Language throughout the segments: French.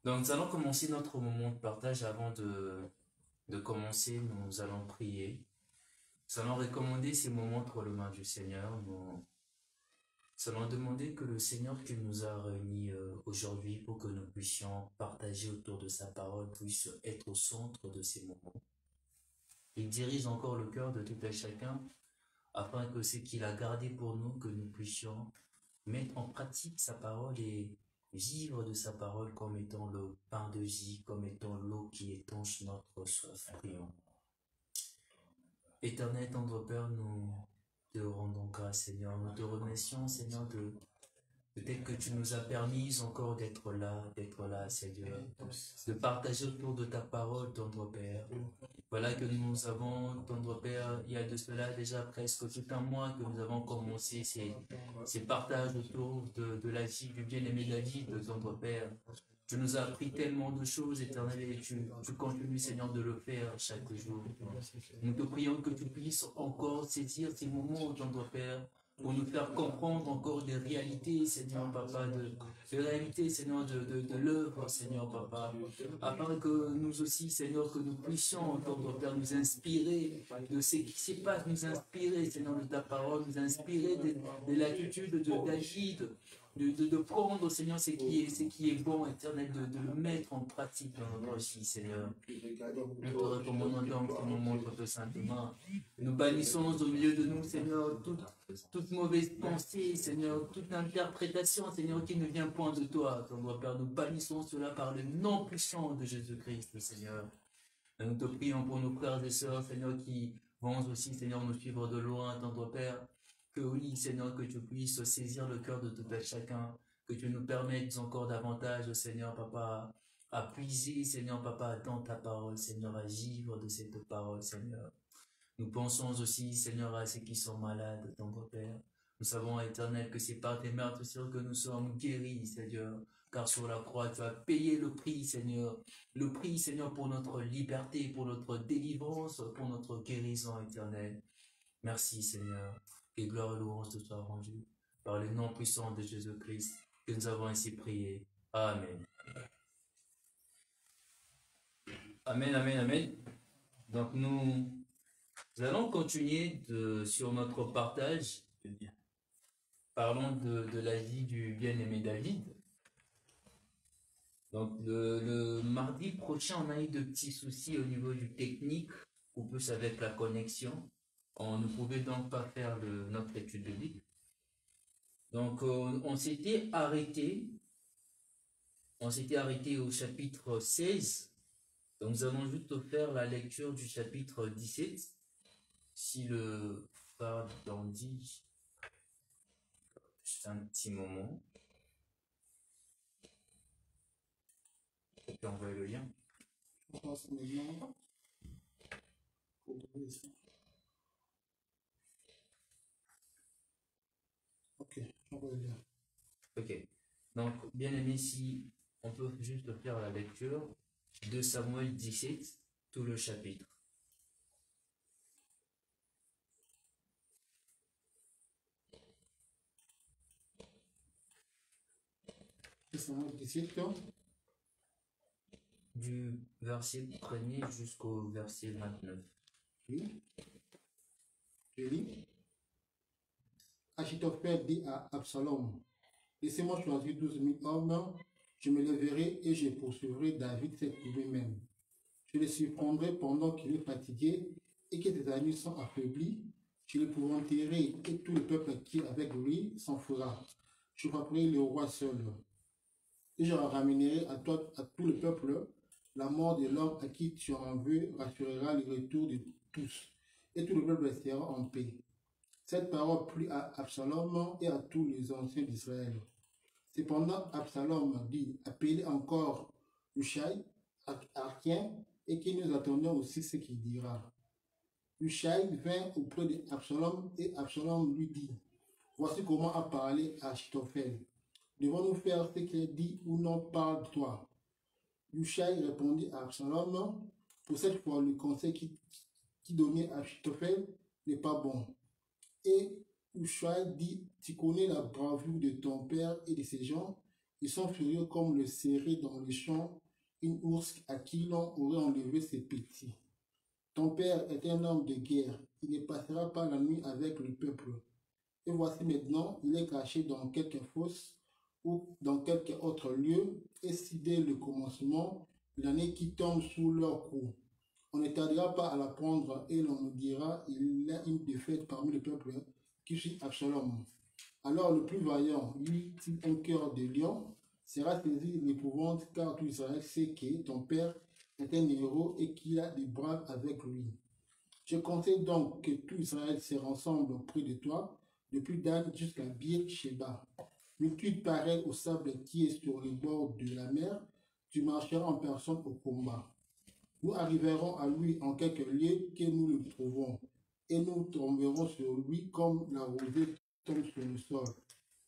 Donc, nous allons commencer notre moment de partage. Avant de commencer, nous allons prier. Nous allons recommander ces moments entre les mains du Seigneur. Nous allons demander que le Seigneur qui nous a réunis aujourd'hui pour que nous puissions partager autour de sa parole puisse être au centre de ces moments. Il dirige encore le cœur de tout un chacun afin que ce qu'il a gardé pour nous, que nous puissions mettre en pratique sa parole et vivre de sa parole comme étant le pain de vie, comme étant l'eau qui étanche notre soif. Prions. Éternel, tendre Père, nous te rendons grâce, Seigneur. Nous te remercions, Seigneur, peut-être que tu nous as permis encore d'être là, Seigneur, de partager autour de ta parole, tendre Père. Voilà que nous avons, tendre Père, il y a de cela déjà presque tout un mois que nous avons commencé ces partages autour de la vie du bien-aimé David, tendre Père. Tu nous as appris tellement de choses, Éternel, et tu continues, Seigneur, de le faire chaque jour. Nous te prions que tu puisses encore saisir ces moments, tendre Père, pour nous faire comprendre encore des réalités, Seigneur Papa, des réalités, Seigneur, de l'œuvre, Seigneur Papa, afin que nous aussi, Seigneur, que nous puissions entendre, Père, nous inspirer de ce qui se passe, nous inspirer, Seigneur, de ta parole, nous inspirer de l'attitude de David, de prendre, Seigneur, ce qui est bon, éternel, de le mettre en pratique dans notre vie, Seigneur. Nous te recommandons donc que nous montre saintement. Nous bannissons au milieu de nous, Seigneur, toute mauvaise pensée, Seigneur, toute interprétation, Seigneur, qui ne vient point de toi, ton Père. Nous bannissons cela par le nom puissant de Jésus-Christ, Seigneur. Et nous te prions pour nos frères et sœurs, Seigneur, qui vont aussi, Seigneur, nous suivre de loin, ton Père. Que oui, Seigneur, que tu puisses saisir le cœur de tout un chacun, que tu nous permettes encore davantage, Seigneur, Papa, à puiser, Seigneur, Papa, dans ta parole, Seigneur, à vivre de cette parole, Seigneur. Nous pensons aussi, Seigneur, à ceux qui sont malades, ton Père. Nous savons, Éternel, que c'est par tes meurtrissures que nous sommes guéris, Seigneur, car sur la croix, tu as payé le prix, Seigneur, pour notre liberté, pour notre délivrance, pour notre guérison éternelle. Merci, Seigneur, et gloire et louange te soient rendues par le nom puissant de Jésus-Christ, que nous avons ainsi prié. Amen. Amen, amen, amen. Donc nous allons continuer sur notre partage. Parlons de la vie du bien-aimé David. Donc le mardi prochain, on a eu de petits soucis au niveau du technique, ou plus avec la connexion. On ne pouvait donc pas faire notre étude de Bible. Donc on s'était arrêté au chapitre 16. Donc nous allons juste faire la lecture du chapitre 17. Si le frère Dandy, juste un petit moment. Je peux envoyer le lien. Ok, j'envoie le lien. Ok. Donc, bien aimé, si on peut juste faire la lecture de Samuel 17, tout le chapitre. Samuel 17. Du verset 1er jusqu'au verset 29. Oui. Je lis. Achitophel dit à Absalom, laissez-moi choisir 12 000 hommes, je me leverai et je poursuivrai David cette nuit même. Je le surprendrai pendant qu'il est fatigué et que ses amis sont affaiblis. Je l'épouvanterai et tout le peuple qui est avec lui s'enfuira. Je frapperai le roi seul. Et je ramènerai à toi, à tout le peuple, la mort de l'homme à qui tu en veux rassurera le retour de tous. Et tout le peuple restera en paix. Cette parole plut à Absalom et à tous les anciens d'Israël. Cependant, Absalom dit, appelez encore Hushai, Arkien, et que nous attendions aussi ce qu'il dira. Hushai vint auprès d'Absalom et Absalom lui dit, voici comment a parlé Achitophel. Devons-nous faire ce qu'il dit ou non parle-toi? Hushai répondit à Absalom, pour cette fois le conseil qui donnait à Achitophel n'est pas bon. Et Hushai dit, tu connais la bravoure de ton père et de ses gens, Ils sont furieux comme le serré dans le champ, une ours à qui l'on aurait enlevé ses petits. Ton père est un homme de guerre, il ne passera pas la nuit avec le peuple. Et voici maintenant, il est caché dans quelque fosse ou dans quelque autre lieu, et si dès le commencement, l'année qui tombe sous leur cou. On ne tardera pas à l'apprendre et l'on nous dira, il y a une défaite parmi le peuple qui suit Absalom. Alors le plus vaillant, lui, un cœur de lion, sera saisi d'épouvante, car tout Israël sait que ton père est un héros et qu'il a des braves avec lui. Je conseille donc que tout Israël se rassemble auprès de toi, depuis Dan jusqu'à Bir-Sheba. Multitude pareille au sable qui est sur les bords de la mer, tu marcheras en personne au combat. Nous arriverons à lui en quelques lieux que nous le trouvons, et nous tomberons sur lui comme la rosée tombe sur le sol.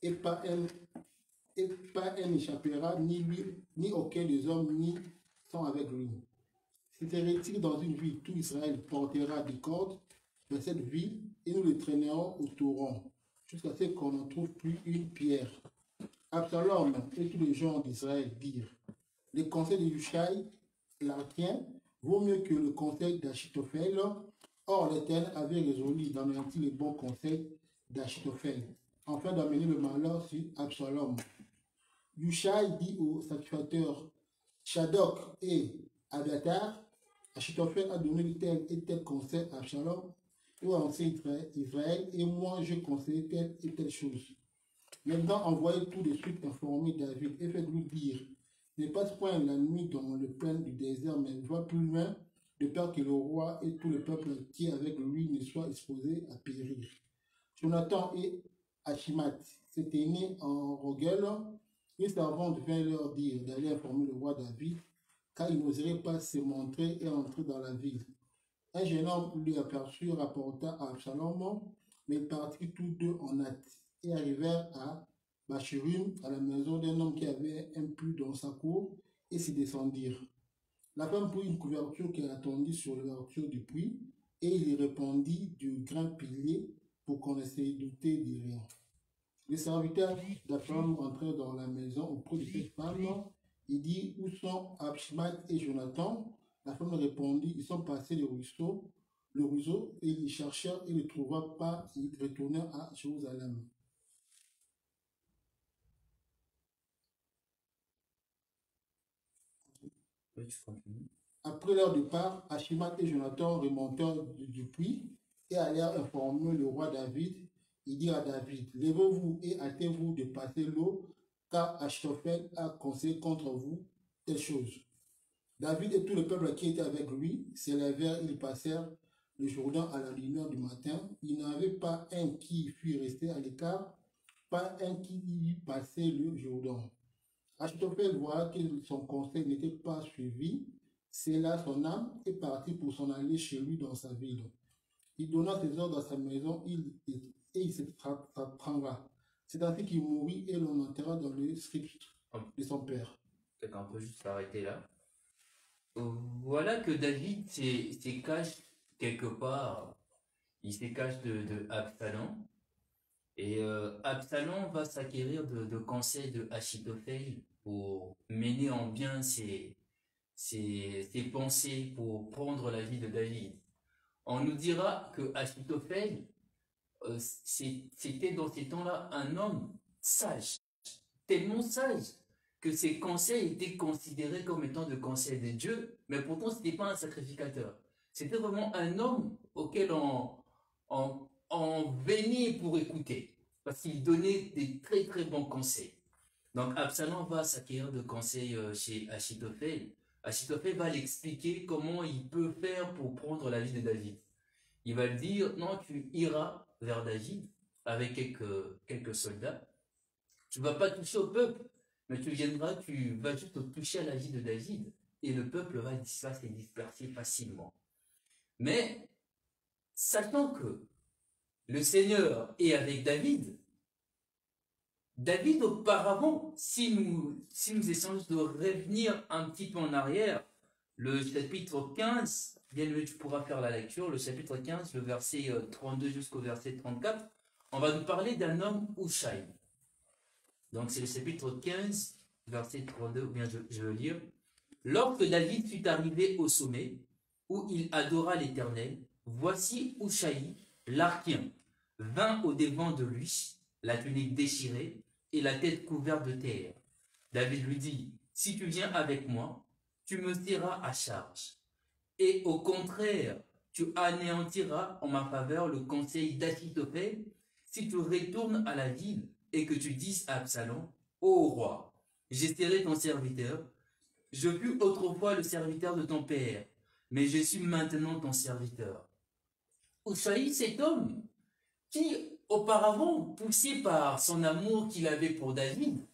Et pas un n'échappera, ni lui, ni aucun des hommes, ni sont avec lui. S'il se retire dans une ville, tout Israël portera des cordes dans cette ville, et nous le traînerons au torrent, jusqu'à ce qu'on n'en trouve plus une pierre. Absalom et tous les gens d'Israël dirent, le conseil de Hushai, l'Archien, vaut mieux que le conseil d'Achitophel. Or, l'Éternel avait résolu d'anéantir les bons conseils d'Achitophel, afin d'amener le malheur sur Absalom. Hushai dit aux sacrificateurs Shadok et Abiatar, Achitophel a donné tel et tel conseil à Absalom, ou à Israël, et moi je conseille telle et telle chose. Maintenant, envoyez tout de suite informer David et faites-lui dire, ne passe point la nuit dans le plain du désert, mais va plus loin, de peur que le roi et tout le peuple qui est avec lui ne soient exposés à périr. Jonathan et Achimat s'étaient nés en Rogel. Les servants vinrent leur dire d'aller informer le roi David, car il n'oserait pas se montrer et entrer dans la ville. Un jeune homme lui aperçut, rapporta à Absalom, mais ils partirent tous deux en hâte et arrivèrent à Bachurim, à la maison d'un homme qui avait un puits dans sa cour, et s'y descendirent. La femme prit une couverture qu'elle attendit sur l'ouverture du puits, et il y répandit du grain pilier pour qu'on ne se doutait de rien. Les serviteurs d'Absalom rentrèrent dans la maison auprès de cette femme. Il dit, où sont Abishmat et Jonathan? La femme répondit, ils sont passés le ruisseau, et ils cherchèrent et ne trouvèrent pas, ils retournèrent à Jérusalem. Après leur départ, Achimat et Jonathan remontèrent du puits et allèrent informer le roi David. Il dit à David, levez-vous et hâtez-vous de passer l'eau, car Achitophel a conseillé contre vous telle chose. David et tout le peuple qui était avec lui s'élevèrent, ils passèrent le Jourdain à la lumière du matin. Il n'y avait pas un qui fût resté à l'écart, pas un qui y passait le Jourdain. Achitophel voit que son conseil n'était pas suivi, scella son âme et partit pour s'en aller chez lui dans sa ville. Il donna ses ordres à sa maison et il se trangla. C'est ainsi qu'il mourut et l'on enterra dans le script de son père. Peut-être on peut juste s'arrêter là. Voilà que David se cache quelque part. Il se cache de Absalom. Et Absalom va s'acquérir de conseils de Achitophel pour mener en bien ses pensées pour prendre la vie de David. On nous dira que Achitophel, c'était dans ces temps-là un homme sage, tellement sage que ses conseils étaient considérés comme étant de conseils de Dieu, mais pourtant ce n'était pas un sacrificateur. C'était vraiment un homme auquel on venait pour écouter, parce qu'il donnait des très très bons conseils. Donc Absalom va s'acquérir de conseils chez Achitophel. Achitophel va l'expliquer comment il peut faire pour prendre la vie de David. Il va lui dire, non, tu iras vers David avec quelques soldats. Tu ne vas pas toucher au peuple, mais tu viendras, tu vas juste toucher à la vie de David. Et le peuple va se disperser facilement. Mais, sachant que le Seigneur est avec David, David auparavant, si nous essayons de revenir un petit peu en arrière, le chapitre 15, bien tu pourras faire la lecture, le chapitre 15, le verset 32 jusqu'au verset 34, on va nous parler d'un homme Hushai. Donc c'est le chapitre 15, verset 32, ou bien je veux lire. Lorsque David fut arrivé au sommet, où il adora l'Éternel, voici Hushaï, l'Archien, vint au-devant de lui, la tunique déchirée et la tête couverte de terre. David lui dit, si tu viens avec moi, tu me tireras à charge. Et au contraire, tu anéantiras en ma faveur le conseil d'Achitophel si tu retournes à la ville et que tu dises à Absalom, ô roi, j'ai serré ton serviteur, je fus autrefois le serviteur de ton père, mais je suis maintenant ton serviteur. Hushaï, cet homme qui, auparavant, poussé par son amour qu'il avait pour David,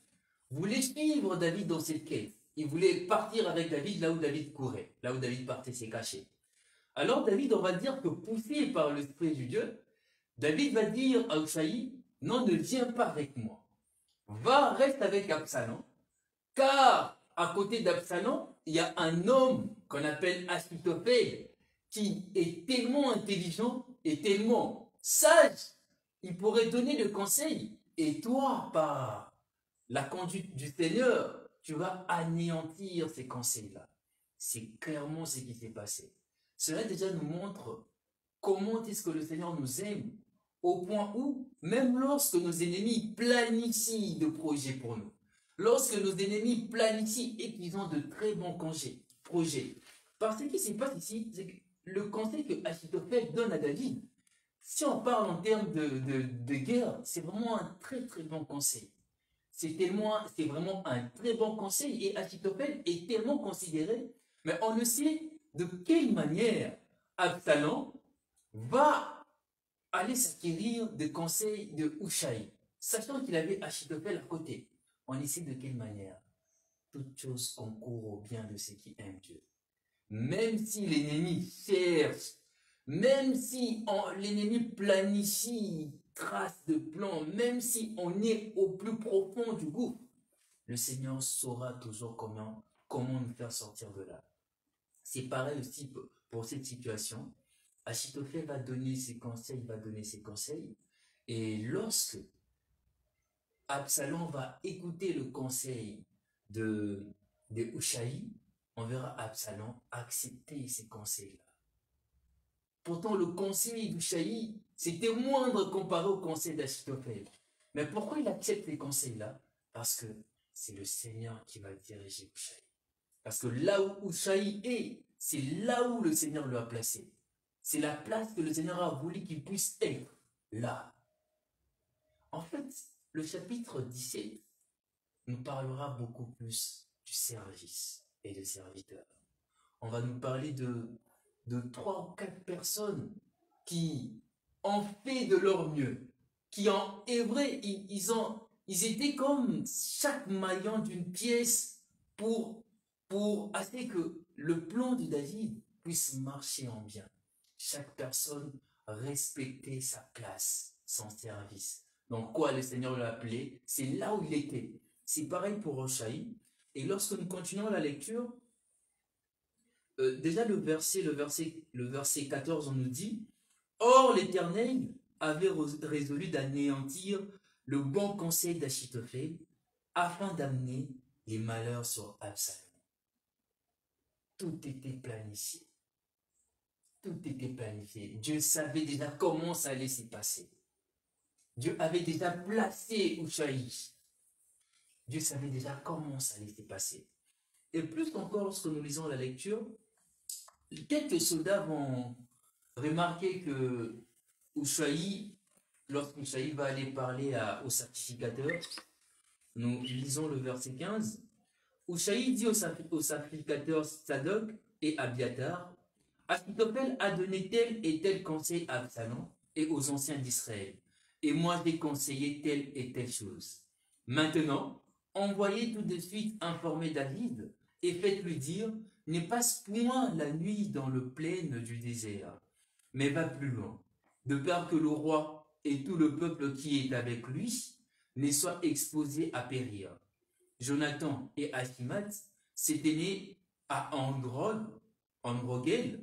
voulait suivre David dans cette quête. Il voulait partir avec David là où David courait, là où David partait se cacher. Alors David, on va dire que poussé par l'Esprit du Dieu, David va dire à Hushaï, non, ne viens pas avec moi. Va, reste avec Absalom, car à côté d'Absalom, il y a un homme qu'on appelle Achitophel, qui est tellement intelligent et tellement sage, il pourrait donner le conseil. Et toi, par la conduite du Seigneur, tu vas anéantir ces conseils-là. C'est clairement ce qui s'est passé. Cela déjà nous montre comment est-ce que le Seigneur nous aime, au point où, même lorsque nos ennemis planifient de projets pour nous, lorsque nos ennemis planifient et qu'ils ont de très bons projets, parce que ce qui se passe ici, c'est que le conseil que Achitophel donne à David, si on parle en termes de guerre, c'est vraiment un très très bon conseil. C'est vraiment un très bon conseil et Achitophel est tellement considéré, mais on ne sait de quelle manière Absalom va aller s'acquérir des conseils de Hushaï, sachant qu'il avait Achitophel à côté. On essaie de quelle manière? Toute chose concourt au bien de ceux qui aiment Dieu. Même si l'ennemi cherche, même si l'ennemi planifie, trace de plans, même si on est au plus profond du gouffre, le Seigneur saura toujours comment nous faire sortir de là. C'est pareil aussi pour cette situation. Achitophel va donner ses conseils, et lorsque Absalom va écouter le conseil de Hushaï, on verra Absalom accepter ces conseils-là. Pourtant, le conseil d'Hushaï, c'était moindre comparé au conseil d'Achitophel. Mais pourquoi il accepte les conseils-là? Parce que c'est le Seigneur qui va diriger Hushaï. Parce que là où Hushaï est, c'est là où le Seigneur le a placé. C'est la place que le Seigneur a voulu qu'il puisse être, là. En fait, le chapitre 17 nous parlera beaucoup plus du service et de serviteurs. On va nous parler de 3 ou 4 personnes qui ont fait de leur mieux, qui ont œuvré, ils étaient comme chaque maillon d'une pièce pour assez que le plan de David puisse marcher en bien. Chaque personne respectait sa place, son service. Donc quoi le Seigneur l'a appelé, c'est là où il était. C'est pareil pour Hushaï. Et lorsque nous continuons la lecture, déjà le verset 14, on nous dit, « Or l'Éternel avait résolu d'anéantir le bon conseil d'Achitophel afin d'amener les malheurs sur Absalom. » Tout était planifié. Tout était planifié. Dieu savait déjà comment ça allait se passer. Dieu avait déjà placé Hushaï. Dieu savait déjà comment ça allait se passer. Et plus encore, lorsque nous lisons la lecture, quelques soldats vont remarquer que Hushaï, lorsque Hushaï va aller parler au sacrificateur, nous lisons le verset 15, Hushaï dit au sacrificateur Sadok et Abiatar, Achitophel a donné tel et tel conseil à Absalom et aux anciens d'Israël, et moi j'ai conseillé telle et telle chose. Maintenant, envoyez tout de suite informer David et faites-lui dire, ne passe point la nuit dans le plaine du désert, mais va plus loin, de peur que le roi et tout le peuple qui est avec lui ne soient exposés à périr. Jonathan et Achimath s'étaient nés à Androgel.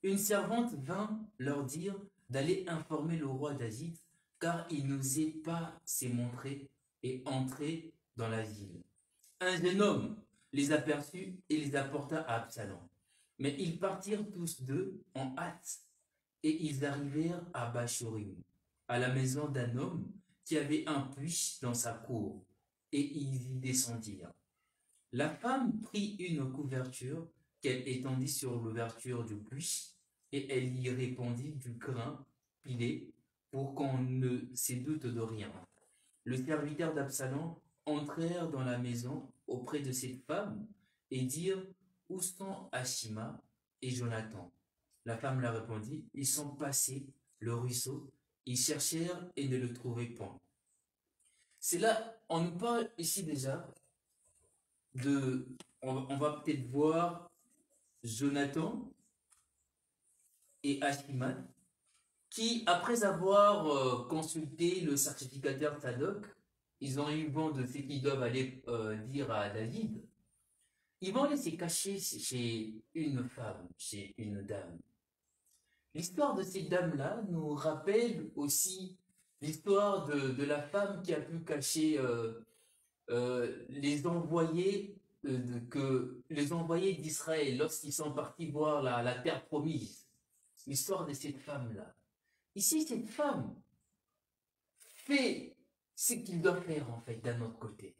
Une servante vint leur dire d'aller informer le roi David, car il n'osait pas se montrer et entrer dans la ville. un jeune homme les aperçut et les apporta à Absalom. Mais ils partirent tous deux en hâte, et ils arrivèrent à Bachorim, à la maison d'un homme qui avait un puits dans sa cour, et ils y descendirent. La femme prit une couverture qu'elle étendit sur l'ouverture du puits, et elle y répandit du grain pilé pour qu'on ne se doute de rien. Le serviteur d'Absalom entrèrent dans la maison auprès de cette femme et dirent: Où sont Achima et Jonathan? La femme leur répondit: Ils sont passés le ruisseau, ils cherchèrent et ne le trouvaient point. C'est là, on nous parle ici déjà de, on va peut-être voir Jonathan et Achima qui, après avoir consulté le sacrificateur Sadok, ils ont eu vent de ce qu'ils doivent aller dire à David. Ils vont aller se cacher chez une femme, chez une dame. L'histoire de cette dame-là nous rappelle aussi l'histoire de la femme qui a pu cacher les envoyés d'Israël lorsqu'ils sont partis voir la terre promise. L'histoire de cette femme-là. Ici, cette femme fait ce qu'il doit faire en fait d'un autre côté.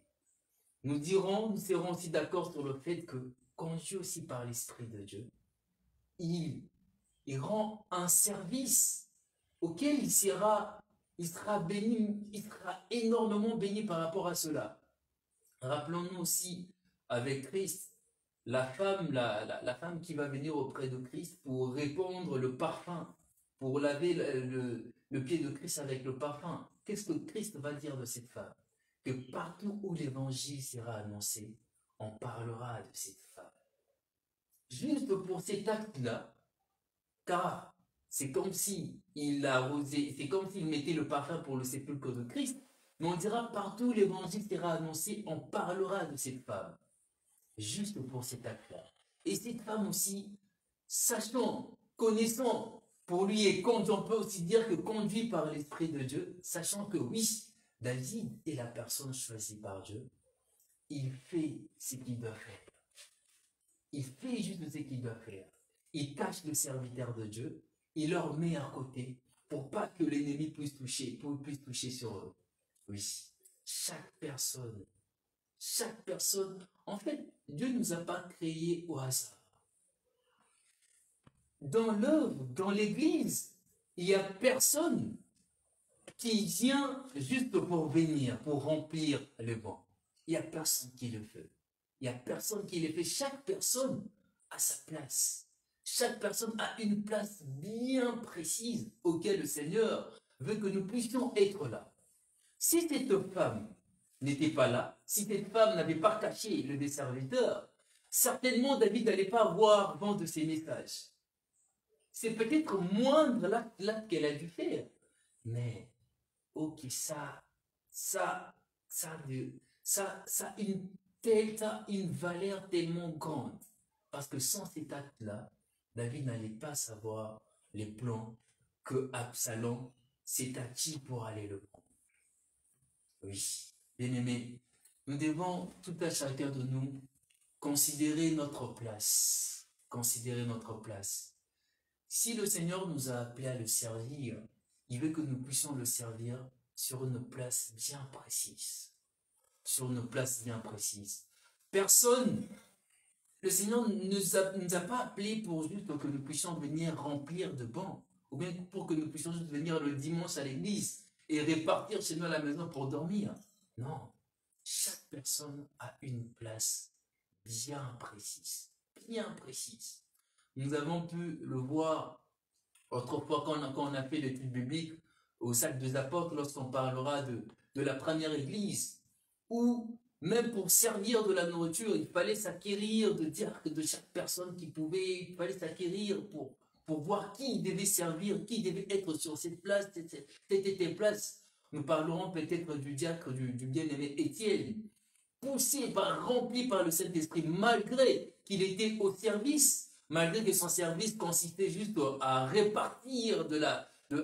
Nous serons aussi d'accord sur le fait que conduit aussi par l'Esprit de Dieu, il rend un service auquel il sera béni, il sera énormément béni par rapport à cela. Rappelons-nous aussi avec Christ, la femme qui va venir auprès de Christ pour répandre le parfum, pour laver le pied de Christ avec le parfum. Qu'est-ce que Christ va dire de cette femme? Que partout où l'évangile sera annoncé, on parlera de cette femme. Juste pour cet acte-là, car c'est comme s'il arrosait, c'est comme s'il mettait le parfum pour le sépulcre de Christ, mais on dira partout où l'évangile sera annoncé, on parlera de cette femme. Juste pour cet acte-là. Et cette femme aussi, sachant, connaissant, pour lui, et quand on peut aussi dire que conduit par l'Esprit de Dieu, sachant que oui, David est la personne choisie par Dieu, il fait ce qu'il doit faire. Il fait juste ce qu'il doit faire. Il cache le serviteur de Dieu, il leur met à côté pour pas que l'ennemi puisse toucher sur eux. Oui, chaque personne, en fait, Dieu ne nous a pas créés au hasard. Dans l'œuvre, dans l'église, il n'y a personne qui vient juste pour venir, pour remplir le banc. Il n'y a personne qui le fait. Il n'y a personne qui le fait. Chaque personne a sa place. Chaque personne a une place bien précise auquel le Seigneur veut que nous puissions être là. Si cette femme n'était pas là, si cette femme n'avait pas caché le desserviteur, certainement David n'allait pas avoir vent de ses messages. C'est peut-être moindre l'acte qu'elle a dû faire. Mais, ok, ça a une valeur tellement grande. Parce que sans cet acte-là, David n'allait pas savoir les plans que Absalom s'est acquis pour aller le prendre. Oui, bien-aimés, nous devons, tout à chacun de nous, considérer notre place. Considérer notre place. Si le Seigneur nous a appelés à le servir, il veut que nous puissions le servir sur une place bien précise. Sur une place bien précise. Personne, le Seigneur ne nous a pas appelés pour juste que nous puissions venir remplir de bancs, ou bien pour que nous puissions juste venir le dimanche à l'église et répartir chez nous à la maison pour dormir. Non, chaque personne a une place bien précise. Bien précise. Nous avons pu le voir autrefois quand on a fait l'étude biblique au Actes des Apôtres, lorsqu'on parlera de la première église, où même pour servir de la nourriture, il fallait s'acquérir de dire que de chaque personne qui pouvait, il fallait s'acquérir pour voir qui devait servir, qui devait être sur cette place, cette place. Nous parlerons peut-être du diacre, du bien-aimé Étienne, poussé rempli par le Saint-Esprit, malgré qu'il était au service, malgré que son service consistait juste à répartir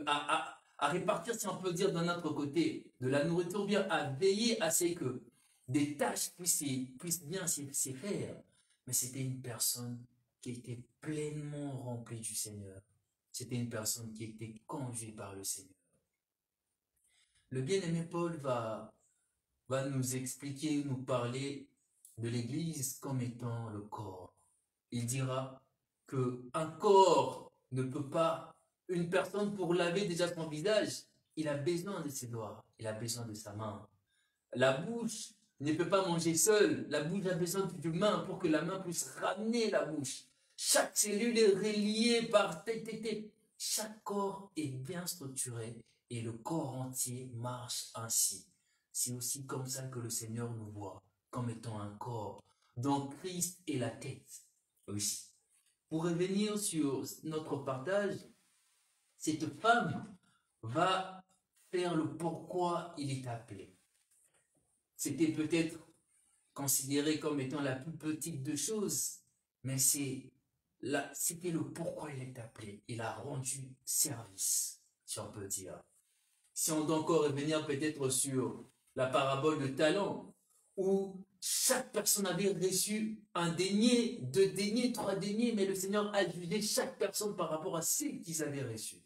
à répartir, si on peut dire, d'un autre côté, de la nourriture, bien à veiller à ce que des tâches puissent bien s'y faire. Mais c'était une personne qui était pleinement remplie du Seigneur. C'était une personne qui était conduite par le Seigneur. Le bien-aimé Paul va nous expliquer, nous parler de l'Église comme étant le corps. Il dira qu'un corps ne peut pas, une personne pour laver déjà son visage, il a besoin de ses doigts, il a besoin de sa main. La bouche ne peut pas manger seule, la bouche a besoin d'une main pour que la main puisse ramener la bouche. Chaque cellule est reliée par tête. Chaque corps est bien structuré et le corps entier marche ainsi. C'est aussi comme ça que le Seigneur nous voit, comme étant un corps, dont Christ est la tête. Oui. Pour revenir sur notre partage, cette femme va faire le pourquoi il est appelé. C'était peut-être considéré comme étant la plus petite de choses, mais c'était le pourquoi il est appelé. Il a rendu service, si on peut dire. Si on doit encore revenir peut-être sur la parabole de talent, où chaque personne avait reçu un denier, 2 deniers, 3 deniers, mais le Seigneur a jugé chaque personne par rapport à ce qu'ils avaient reçu.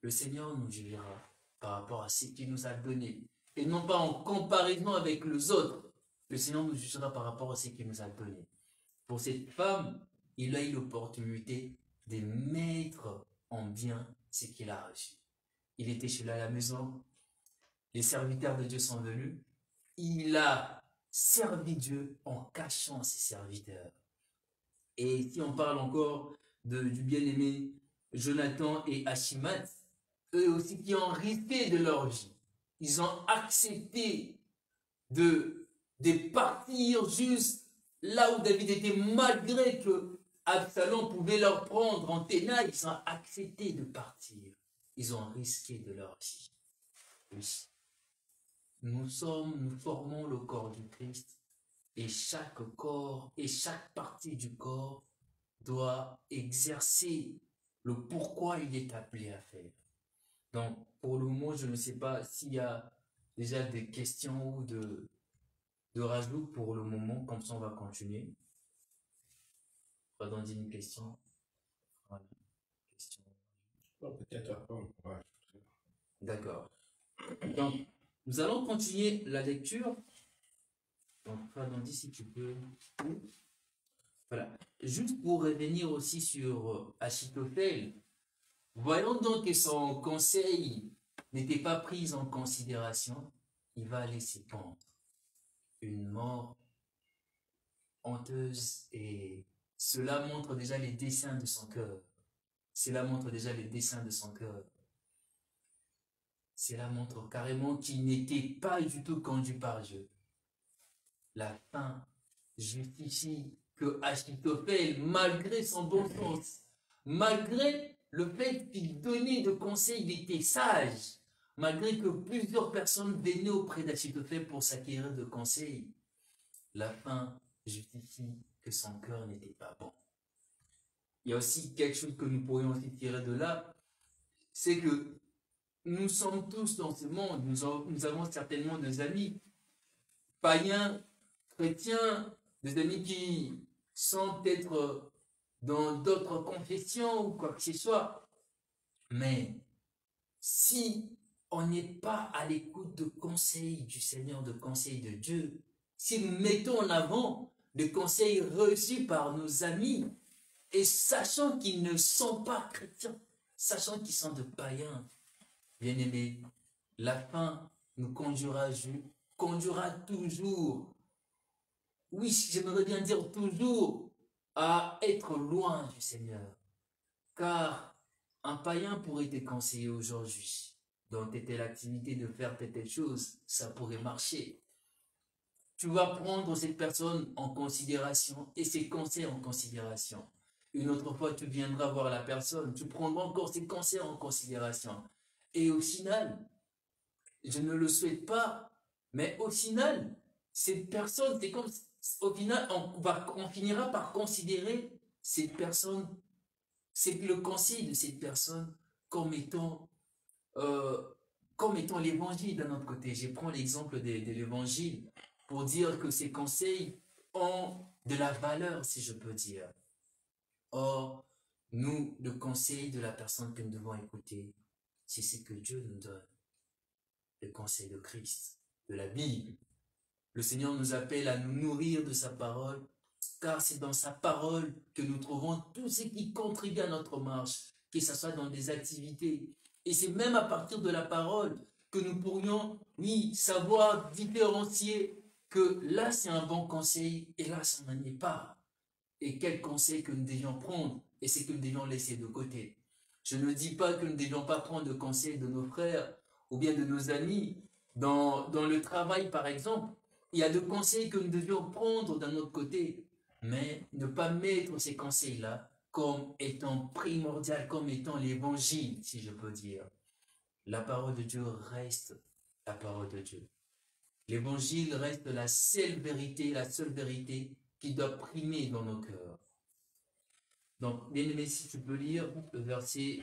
Le Seigneur nous jugera par rapport à ce qu'il nous a donné, et non pas en comparaison avec les autres. Le Seigneur nous jugera par rapport à ce qu'il nous a donné. Pour cette femme, il a eu l'opportunité de mettre en bien ce qu'il a reçu. Il était chez lui à la maison, les serviteurs de Dieu sont venus, il a servi Dieu en cachant ses serviteurs. Et si on parle encore du bien-aimé Jonathan et Achimat, eux aussi qui ont risqué de leur vie, ils ont accepté de partir juste là où David était, malgré que Absalom pouvait leur prendre en ténèbres, ils ont accepté de partir. Ils ont risqué de leur vie. Oui. Nous formons le corps du Christ, et chaque corps et chaque partie du corps doit exercer le pourquoi il est appelé à faire. Donc, pour le moment, je ne sais pas s'il y a déjà des questions ou de rajout pour le moment, comme ça on va continuer. Pas dans une question. Voilà. Question. Peut-être après on pourra. D'accord. Donc, nous allons continuer la lecture. Donc, Fernandi, si tu peux. Voilà. Juste pour revenir aussi sur Achitophel, voyons donc que son conseil n'était pas pris en considération, il va laisser pendre une mort honteuse, et cela montre déjà les desseins de son cœur. Cela montre déjà les desseins de son cœur. Cela montre carrément qu'il n'était pas du tout conduit par Dieu. La fin justifie que Achitophel, malgré son bon sens, malgré le fait qu'il donnait de conseils, il était sage, malgré que plusieurs personnes venaient auprès d'Achitophel pour s'acquérir de conseils, la fin justifie que son cœur n'était pas bon. Il y a aussi quelque chose que nous pourrions aussi tirer de là, c'est que nous sommes tous dans ce monde, nous avons certainement des amis païens, chrétiens, des amis qui sont peut-être dans d'autres confessions ou quoi que ce soit. Mais si on n'est pas à l'écoute de conseils du Seigneur, de conseils de Dieu, si nous mettons en avant des conseils reçus par nos amis, et sachant qu'ils ne sont pas chrétiens, sachant qu'ils sont de païens, bien aimés, la fin nous conduira toujours, oui, j'aimerais bien dire toujours, à être loin du Seigneur. Car un païen pourrait te conseiller aujourd'hui, dans telle activité, de faire telle chose, ça pourrait marcher. Tu vas prendre cette personne en considération et ses conseils en considération. Une autre fois, tu viendras voir la personne, tu prendras encore ses conseils en considération. Et au final, je ne le souhaite pas, mais au final, cette personne, c'est comme, au final, on finira par considérer cette personne, c'est le conseil de cette personne comme étant l'évangile d'un autre côté. Je prends l'exemple de l'évangile pour dire que ces conseils ont de la valeur, si je peux dire. Or, nous, le conseil de la personne que nous devons écouter, c'est ce que Dieu nous donne, le conseil de Christ, de la Bible. Le Seigneur nous appelle à nous nourrir de sa parole, car c'est dans sa parole que nous trouvons tout ce qui contribue à notre marche, que ce soit dans des activités. Et c'est même à partir de la parole que nous pourrions, oui, savoir différencier que là c'est un bon conseil et là ça n'en est pas. Et quel conseil que nous devions prendre et c'est que nous devions laisser de côté. Je ne dis pas que nous ne devions pas prendre de conseils de nos frères ou bien de nos amis. Dans le travail, par exemple, il y a des conseils que nous devions prendre d'un autre côté, mais ne pas mettre ces conseils-là comme étant primordial, comme étant l'évangile, si je peux dire. La parole de Dieu reste la parole de Dieu. L'évangile reste la seule vérité qui doit primer dans nos cœurs. Donc, bien aimé, si tu peux lire le verset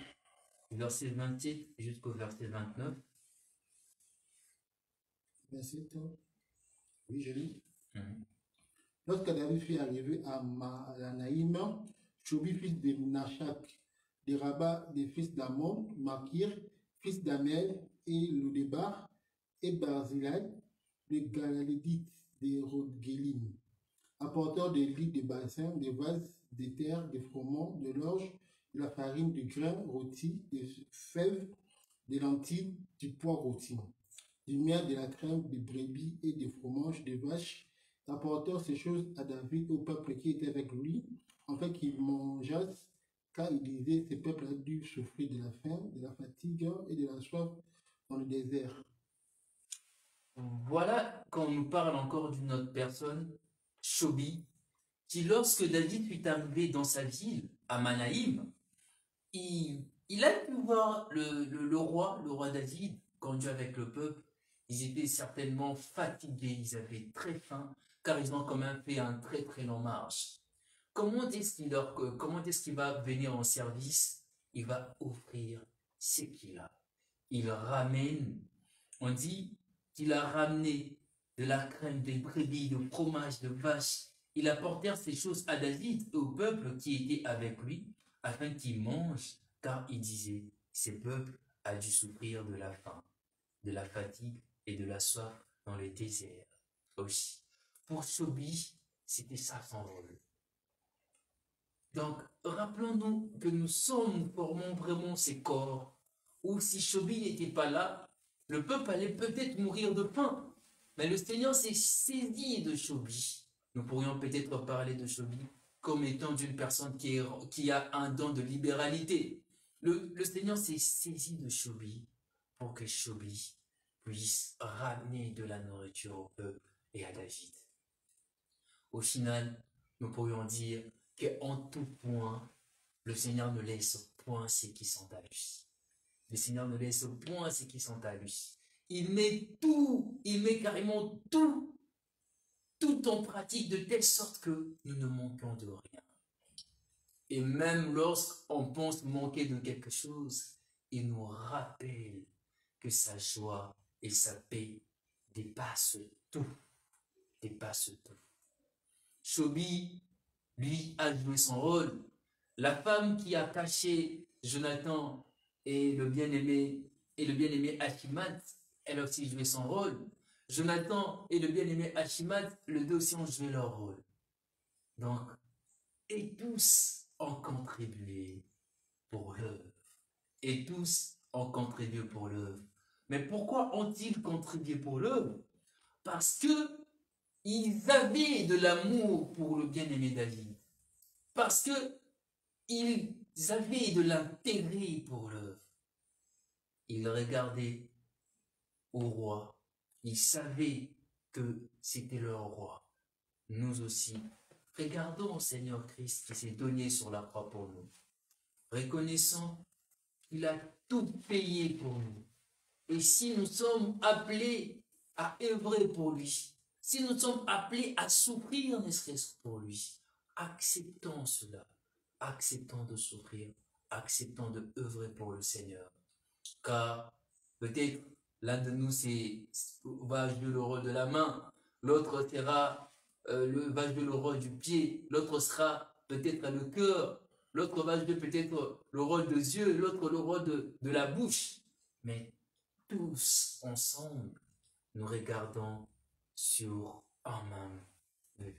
27 jusqu'au verset 29. 27. Oui, je lis. Lorsque David fut arrivé à Mahanaïm, Shobi, fils de Nachak, de Rabat, des fils d'Amon, Makir, fils d'Amel, et Lodebar, et Barzilai, les Galédites de Rodgelim, apporteurs des lits de bassins, des vases, des terres, des froment, de l'orge, de la farine, du grain rôti, des fèves, des lentilles, du pois rôti, du miel, de la crème, des brebis et des fromages, des vaches, apportèrent ces choses à David, au peuple qui était avec lui, afin qu'ils mangeassent, car il disait, ce peuple a dû souffrir de la faim, de la fatigue et de la soif dans le désert. Voilà quand on nous parle encore d'une autre personne, Shobi, qui lorsque David fut arrivé dans sa ville, à Manaïm, il a pu voir le roi David, conduit avec le peuple. Ils étaient certainement fatigués, ils avaient très faim, car ils ont quand même fait un très très long marche. Comment est-ce qu'il va venir en service? Il va offrir ce qu'il a. Il ramène, on dit qu'il a ramené de la crème, des brebis, de fromage, de vache. Il apportait ces choses à David et au peuple qui était avec lui, afin qu'il mange, car il disait, ce peuple a dû souffrir de la faim, de la fatigue et de la soif dans le désert aussi. Pour Shobi, c'était ça son rôle. Donc, rappelons-nous que nous formons vraiment ces corps, où si Shobi n'était pas là, le peuple allait peut-être mourir de faim. Mais le Seigneur s'est saisi de Shobi. Nous pourrions peut-être parler de Shobi comme étant d'une personne qui a un don de libéralité. Le Seigneur s'est saisi de Shobi pour que Shobi puisse ramener de la nourriture au peuple et à David. Au final, nous pourrions dire qu'en tout point, le Seigneur ne laisse point ceux qui sont à lui. Le Seigneur ne laisse point ceux qui sont à lui. Il met carrément tout en pratique de telle sorte que nous ne manquons de rien. Et même lorsqu'on pense manquer de quelque chose, il nous rappelle que sa joie et sa paix dépassent tout. Shobi, lui, a joué son rôle. La femme qui a caché Jonathan et le bien-aimé Achimat, elle a aussi joué son rôle. Jonathan et le bien-aimé Achimat, les deux aussi ont joué leur rôle. Donc, et tous ont contribué pour l'œuvre. Et tous ont contribué pour l'œuvre. Mais pourquoi ont-ils contribué pour l'œuvre? Parce que ils avaient de l'amour pour le bien-aimé David. Parce que ils avaient de l'intérêt pour l'œuvre. Ils regardaient au roi. Ils savaient que c'était leur roi. Nous aussi, regardons au Seigneur Christ qui s'est donné sur la croix pour nous. Reconnaissons qu'il a tout payé pour nous. Et si nous sommes appelés à œuvrer pour lui, si nous sommes appelés à souffrir, ne serait-ce que pour lui, acceptons cela. Acceptons de souffrir, acceptons de œuvrer pour le Seigneur. Car peut-être l'un de nous va jouer le rôle de la main, l'autre sera va jouer le rôle du pied, l'autre sera peut-être le cœur, l'autre va jouer peut-être le rôle de yeux, l'autre le rôle de la bouche. Mais tous ensemble, nous regardons sur un même but.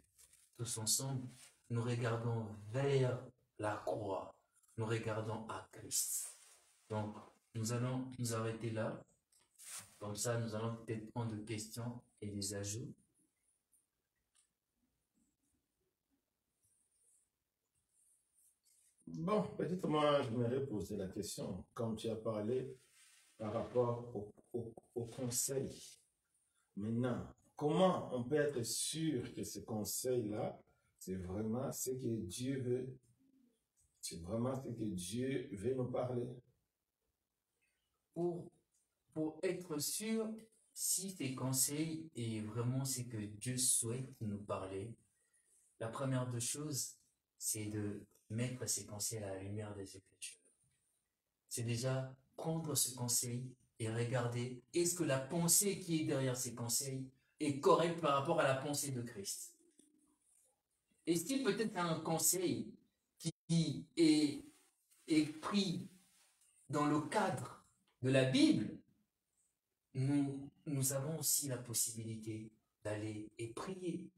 Tous ensemble, nous regardons vers la croix. Nous regardons à Christ. Donc, nous allons nous arrêter là. Comme ça, nous allons peut-être prendre des questions et des ajouts. Bon, peut-être moi, je m'aurais posé la question, comme tu as parlé par rapport au conseil. Maintenant, comment on peut être sûr que ce conseil-là, c'est vraiment ce que Dieu veut? C'est vraiment ce que Dieu veut nous parler? Pour être sûr si ces conseils est vraiment ce que Dieu souhaite nous parler, la première des choses, c'est de mettre ces conseils à la lumière des Écritures. C'est déjà prendre ce conseil et regarder est-ce que la pensée qui est derrière ces conseils est correcte par rapport à la pensée de Christ. Et si peut-être un conseil qui est pris dans le cadre de la Bible, nous avons aussi la possibilité d'aller et prier,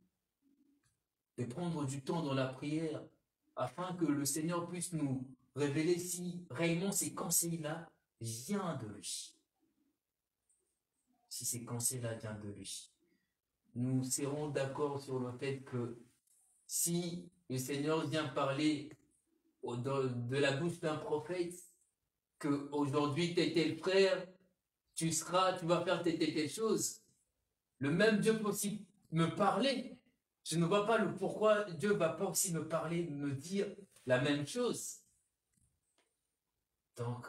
de prendre du temps dans la prière afin que le Seigneur puisse nous révéler si réellement ces conseils-là viennent de lui. Si ces conseils-là viennent de lui. Nous serons d'accord sur le fait que si le Seigneur vient parler de la bouche d'un prophète, qu'aujourd'hui t'es tel frère, tu vas faire telle chose, le même Dieu peut aussi me parler. Je ne vois pas le pourquoi Dieu ne va pas aussi me parler, me dire la même chose. Donc,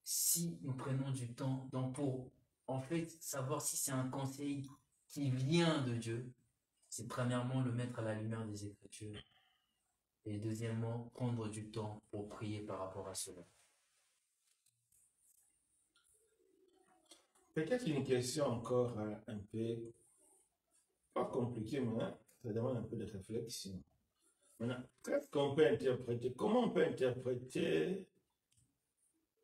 si nous prenons du temps pour, en fait, savoir si c'est un conseil qui vient de Dieu, c'est premièrement le mettre à la lumière des Écritures. Et deuxièmement, prendre du temps pour prier par rapport à cela. Peut-être une question encore un peu, pas compliquée, mais ça demande un peu de réflexion. Maintenant, comment on peut interpréter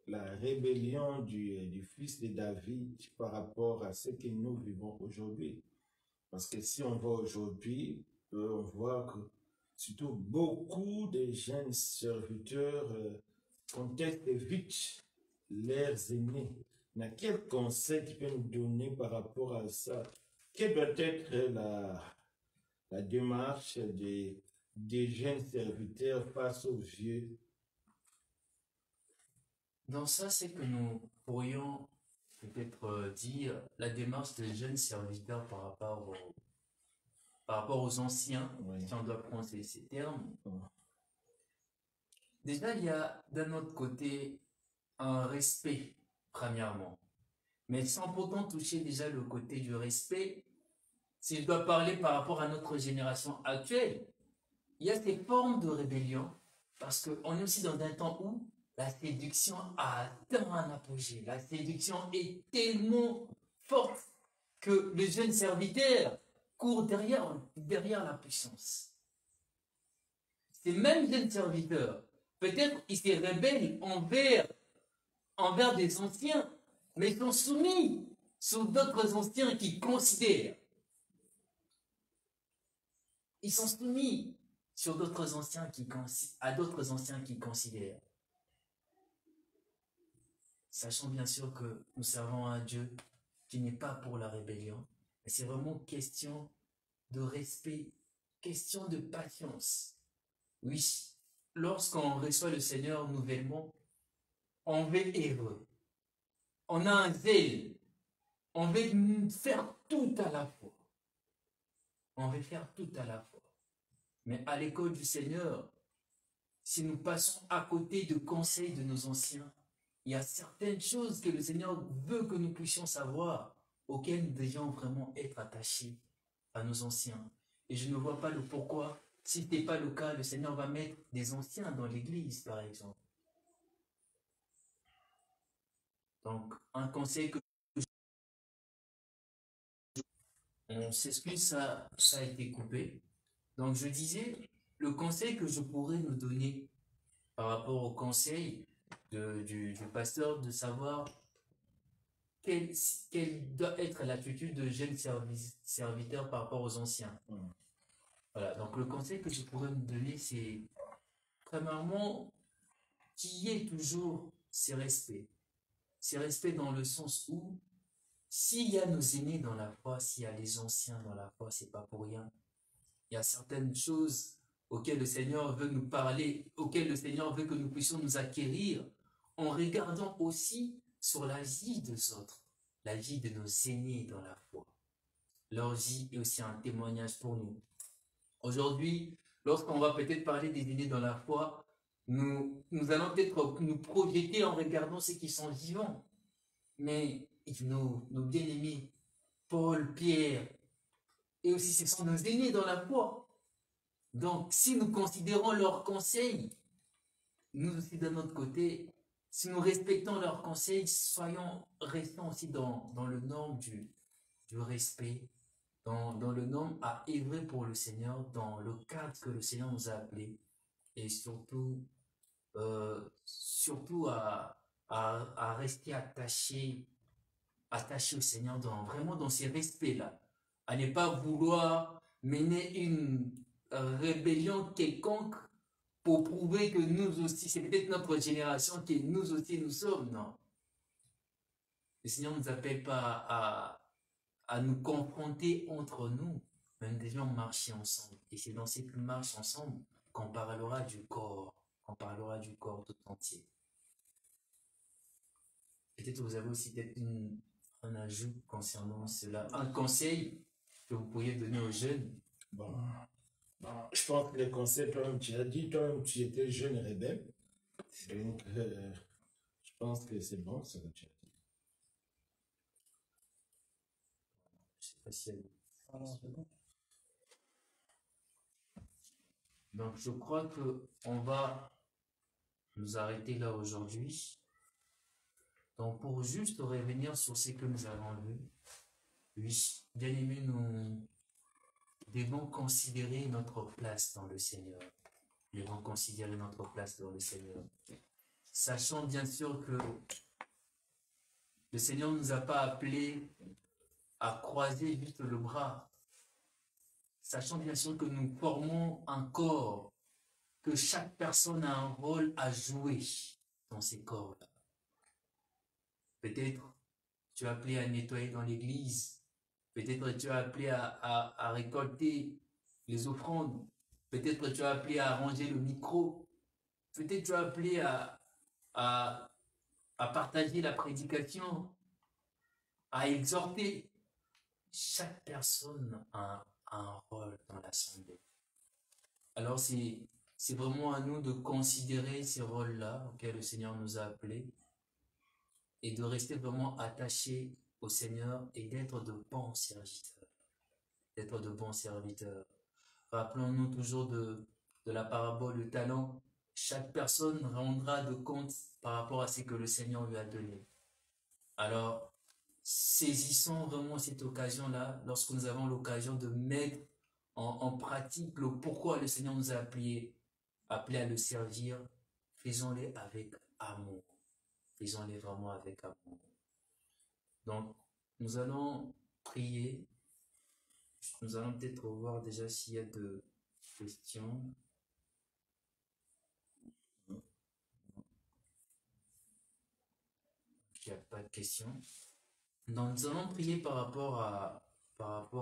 la rébellion du fils de David par rapport à ce que nous vivons aujourd'hui? Parce que si on voit aujourd'hui, on voit que surtout beaucoup de jeunes serviteurs contestent vite leurs aînés. Mais quel conseil tu peux nous donner par rapport à ça? Quelle doit être la démarche des jeunes serviteurs face aux vieux? Dans ça, c'est que nous pourrions peut-être dire la démarche des jeunes serviteurs par rapport aux anciens, Oui. si on doit prendre ces termes. Déjà, il y a d'un autre côté un respect, premièrement. Mais sans pourtant toucher déjà le côté du respect, si je dois parler par rapport à notre génération actuelle, il y a ces formes de rébellion, parce qu'on est aussi dans un temps où la séduction a atteint un apogée. La séduction est tellement forte que le jeune serviteur court derrière la puissance. Ces mêmes jeunes serviteurs, peut-être ils se rebellent envers des anciens, mais ils sont soumis sous d'autres anciens qui considèrent. Ils sont soumis sur d'autres anciens à d'autres anciens qui considèrent. Sachant bien sûr que nous servons un Dieu qui n'est pas pour la rébellion, mais c'est vraiment question de respect, question de patience. Oui, lorsqu'on reçoit le Seigneur nouvellement, on veut œuvrer. On a un zèle. On veut faire tout à la fois. On veut faire tout à la fois. Mais à l'école du Seigneur, si nous passons à côté de conseils de nos anciens, il y a certaines choses que le Seigneur veut que nous puissions savoir, auxquelles nous devions vraiment être attachés à nos anciens. Et je ne vois pas le pourquoi, si ce n'est pas le cas, le Seigneur va mettre des anciens dans l'église, par exemple. Donc, un conseil que On s'excuse, ça a été coupé. Donc, je disais, le conseil que je pourrais nous donner par rapport au conseil du pasteur, de savoir quelle, quelle doit être l'attitude de jeunes serviteurs par rapport aux anciens. Voilà, donc le conseil que je pourrais me donner, c'est premièrement, qu'il y ait toujours ces respects. Ces respects dans le sens où, s'il y a nos aînés dans la foi, s'il y a les anciens dans la foi, c'est pas pour rien. Il y a certaines choses auxquelles le Seigneur veut nous parler, auxquelles le Seigneur veut que nous puissions nous acquérir, en regardant aussi sur la vie des autres, la vie de nos aînés dans la foi. Leur vie est aussi un témoignage pour nous. Aujourd'hui, lorsqu'on va peut-être parler des aînés dans la foi, nous allons peut-être nous projeter en regardant ceux qui sont vivants. Mais nos bien-aimés, Paul, Pierre, et aussi ce sont nos aînés dans la foi. Donc, si nous considérons leurs conseils, nous aussi de notre côté, si nous respectons leurs conseils, restons aussi dans le norme du respect, dans le norme à œuvrer pour le Seigneur, dans le cadre que le Seigneur nous a appelé, et surtout à rester attaché au Seigneur, vraiment dans ces respects-là, à ne pas vouloir mener une rébellion quelconque pour prouver que nous aussi, c'est peut-être notre génération que nous aussi nous sommes, non. Le Seigneur ne nous appelle pas à nous confronter entre nous, mais nous devions marcher ensemble. Et c'est dans cette marche ensemble qu'on parlera du corps, tout entier. Peut-être vous avez aussi peut-être un ajout concernant cela, un conseil que vous pourriez donner aux jeunes. Bon, je pense que les conseils, toi-même, tu as dit, toi-même, tu étais jeune et rebelle. Donc, je pense que c'est bon, ce que tu as dit. Je sais pas si elle... Donc, je crois qu'on va nous arrêter là aujourd'hui. Donc, pour juste revenir sur ce que nous avons vu, oui, bien aimé, nous devons considérer notre place dans le Seigneur. Nous devons considérer notre place dans le Seigneur. Sachant bien sûr que le Seigneur ne nous a pas appelés à croiser vite le bras. Sachant bien sûr que nous formons un corps, que chaque personne a un rôle à jouer dans ces corps-là. Peut-être tu es appelé à nettoyer dans l'église. Peut-être tu es appelé à récolter les offrandes. Peut-être tu es appelé à arranger le micro. Peut-être tu es appelé à partager la prédication, à exhorter. Chaque personne a un rôle dans l'assemblée. Alors c'est vraiment à nous de considérer ces rôles-là auxquels le Seigneur nous a appelés et de rester vraiment attachés au Seigneur et d'être de bons serviteurs. D'être de bons serviteurs. Rappelons-nous toujours de la parabole du talent. Chaque personne rendra de compte par rapport à ce que le Seigneur lui a donné. Alors, saisissons vraiment cette occasion-là, lorsque nous avons l'occasion de mettre en pratique le pourquoi le Seigneur nous a appelés à le servir, faisons-les avec amour. Faisons-les vraiment avec amour. Donc, nous allons prier. Nous allons peut-être voir déjà s'il y a de questions. Il n'y a pas de questions. Donc, nous allons prier par rapport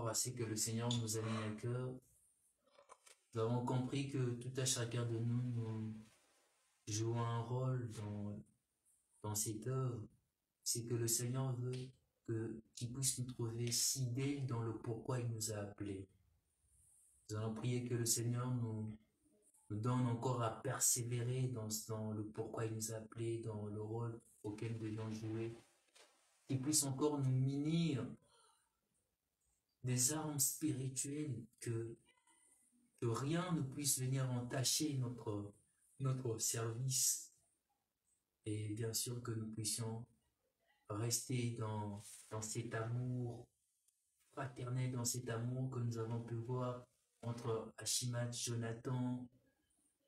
à ce que le Seigneur nous a mis à cœur. Nous avons compris que tout à chacun de nous jouons un rôle dans cette œuvre. C'est que le Seigneur veut qu'il puisse nous trouver fidèles dans le pourquoi il nous a appelés. Nous allons prier que le Seigneur nous donne encore à persévérer dans le pourquoi il nous a appelés, dans le rôle auquel nous devions jouer. Qu'il puisse encore nous munir des armes spirituelles, que rien ne puisse venir entacher notre service. Et bien sûr que nous puissions rester dans cet amour fraternel, dans cet amour que nous avons pu voir entre Ashimat, Jonathan,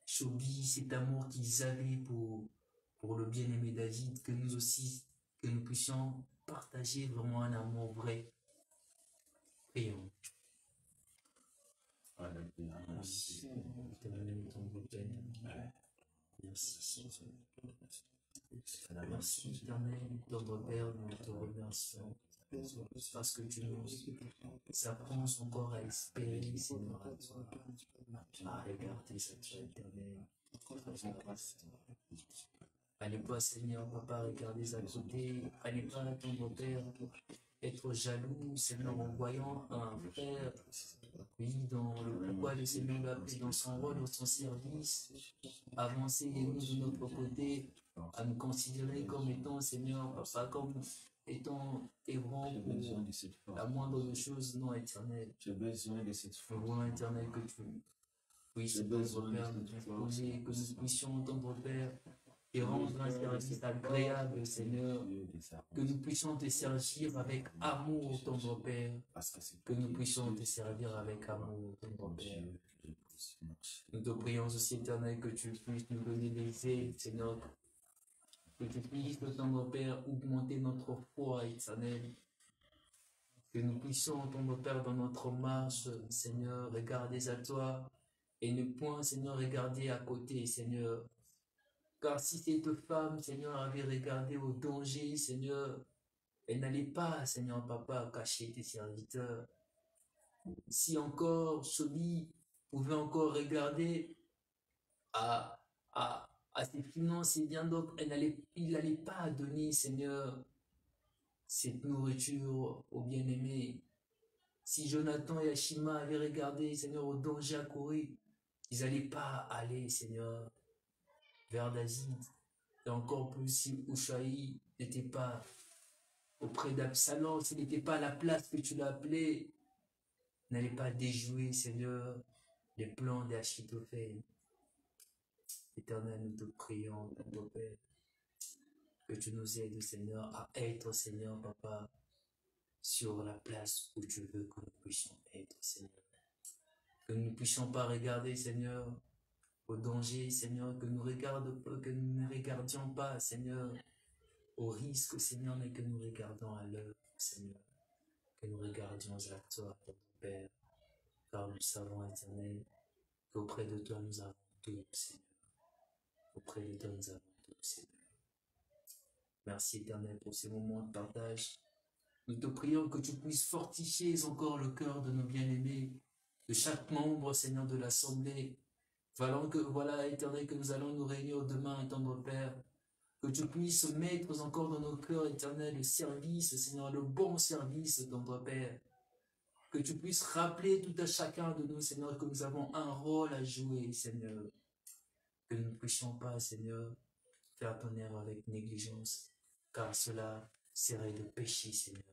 Shobi, cet amour qu'ils avaient pour le bien-aimé David, que nous aussi, que nous puissions partager vraiment un amour vrai. Prions. Merci. Merci, éternel, notre Père, nous te remercions parce que tu nous apprends encore à espérer, Seigneur, à toi, à regarder cette toi, éternel. À ne pas, Seigneur, papa, regarder à côté, à ne pas attendre, Père, être jaloux, Seigneur, en voyant un frère, oui, dans le pourquoi le Seigneur l'a pris dans son rôle, dans son service, avancer et nous de notre côté, à nous considérer comme étant, Seigneur, papa, comme étant ébranlés pour la moindre des choses non éternelles. J'ai besoin de cette foi éternelle que tu puisses, entendre, Père, nous disposer, que nous puissions entendre, Père, et rendre un service agréable, Seigneur, que nous puissions te servir avec amour, tendre Père, que nous puissions te servir avec amour, tendre Père. Nous te prions aussi, éternel, que tu puisses nous donner des aides, Seigneur, que tu puisses, tendre Père, augmenter notre foi, éternel, que nous puissions, tendre Père, dans notre marche, Seigneur, regarder à toi, et ne point, Seigneur, regarder à côté, Seigneur. Car si cette femme, Seigneur, avait regardé au danger, Seigneur, elle n'allait pas, Seigneur, papa, cacher tes serviteurs. Si encore Shobi pouvait encore regarder à ses finances et bien d'autres, il n'allait pas donner, Seigneur, cette nourriture aux bien-aimés. Si Jonathan et Ashima avaient regardé, Seigneur, au danger à courir, ils n'allaient pas aller, Seigneur, vers David. Et encore plus si Ushaï n'était pas auprès d'Absalom, s'il n'était pas à la place que tu l'as appelé, n'allait pas déjouer, Seigneur, les plans d'Achitophel. Éternel, nous te prions, notre Père, que tu nous aides, Seigneur, à être, Seigneur, Papa, sur la place où tu veux que nous puissions être, Seigneur. Que nous ne puissions pas regarder, Seigneur, au danger, Seigneur, que nous ne regardions pas, Seigneur, au risque, Seigneur, mais que nous regardons à l'œuvre, Seigneur, que nous regardions à toi, notre Père, car nous savons, éternel, qu'auprès de toi nous avons tout, Seigneur. Auprès de toi nous avons tout, Seigneur. Merci, éternel, pour ces moments de partage. Nous te prions que tu puisses fortifier encore le cœur de nos bien-aimés, de chaque membre, Seigneur, de l'Assemblée. Voilà, éternel, que nous allons nous réunir demain, tendre Père. Que tu puisses mettre encore dans nos cœurs, éternel, le service, Seigneur, le bon service, tendre Père. Que tu puisses rappeler tout à chacun de nous, Seigneur, que nous avons un rôle à jouer, Seigneur. Que nous ne puissions pas, Seigneur, faire ton œuvre avec négligence, car cela serait de péché, Seigneur.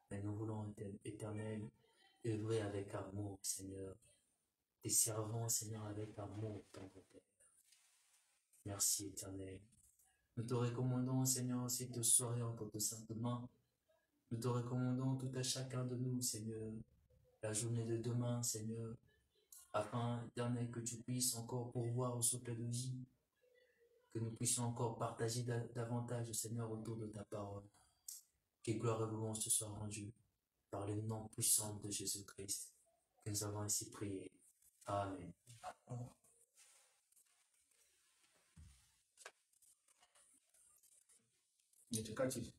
Mais nous voulons, éternel, œuvrer avec amour, Seigneur. Tes servants, Seigneur, avec amour, tendre Père. Merci, éternel. Nous te recommandons, Seigneur, cette soirée entre tes saintes mains. Nous te recommandons tout à chacun de nous, Seigneur, la journée de demain, Seigneur, afin, éternel, que tu puisses encore pourvoir au souffle de vie, que nous puissions encore partager davantage, Seigneur, autour de ta parole. Que gloire et louange te soient rendues par le nom puissant de Jésus-Christ, que nous avons ainsi prié. Amen. Nitakachi.